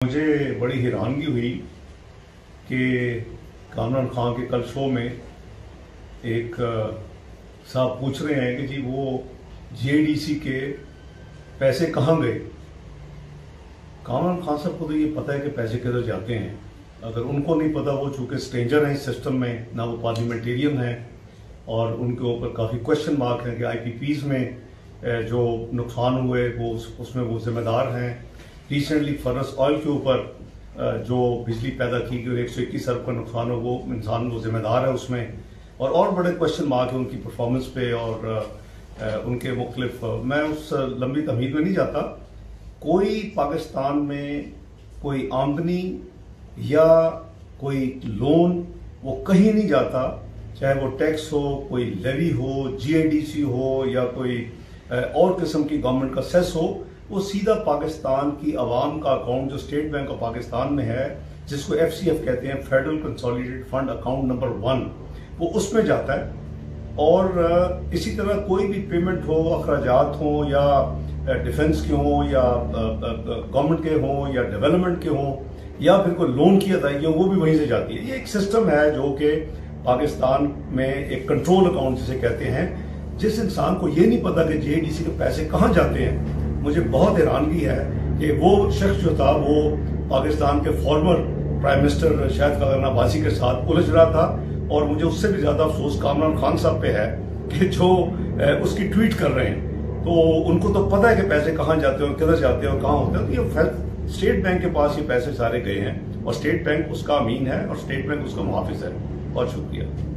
मुझे बड़ी हैरानगी हुई कि कामरान खान के कल शो में एक साहब पूछ रहे हैं कि जी वो जीएडीसी के पैसे कहाँ गए। कामरान खान साहब को तो ये पता है कि पैसे किधर जाते हैं। अगर उनको नहीं पता, वो चूंकि स्ट्रेंजर हैं इस सिस्टम में, ना वो पार्लियामेंटेरियन हैं और उनके ऊपर काफ़ी क्वेश्चन मार्क हैं कि आईपीपीज में जो नुकसान हुए वो उसमें वो जिम्मेदार हैं। रिसेंटली फर्नेस ऑयल के ऊपर जो बिजली पैदा की गई 121 अरब का नुकसान हो, वो इंसान वो जिम्मेदार है उसमें। और बड़े क्वेश्चन मार्क है उनकी परफॉर्मेंस पे और उनके मुख्तलिफ। मैं उस लंबी तमहीद में नहीं जाता। कोई पाकिस्तान में कोई आमदनी या कोई लोन वो कहीं नहीं जाता, चाहे वो टैक्स हो, कोई लेवी हो, जीएडीसी हो या कोई और किस्म की गवर्नमेंट का सेस हो, वो सीधा पाकिस्तान की आवाम का अकाउंट जो स्टेट बैंक ऑफ पाकिस्तान में है, जिसको एफसीएफ कहते हैं, federal consolidated fund account number 1, वो उसमें जाता है। और इसी तरह कोई भी पेमेंट हो, अखराजात हो या डिफेंस के हों या गवर्नमेंट के हों या डेवलपमेंट के हों या फिर कोई लोन की अदायगी हो, वो भी वहीं से जाती है। ये एक सिस्टम है जो कि पाकिस्तान में एक कंट्रोल अकाउंट जिसे कहते हैं। जिस इंसान को ये नहीं पता कि जेडीसी के पैसे कहाँ जाते हैं, मुझे बहुत हैरानगी है कि वो शख्स जो था वो पाकिस्तान के former prime minister Shahid Khan Abbasi के साथ उलझ रहा था। और मुझे उससे भी ज्यादा अफसोस कामरान खान साहब पे है कि जो उसकी ट्वीट कर रहे हैं, तो उनको तो पता है कि पैसे कहाँ जाते हैं और किधर जाते हैं और कहाँ होते हैं। तो ये स्टेट बैंक के पास ये पैसे सारे गए हैं और स्टेट बैंक उसका अमीन है और स्टेट बैंक उसका मुहाफिज है। बहुत शुक्रिया।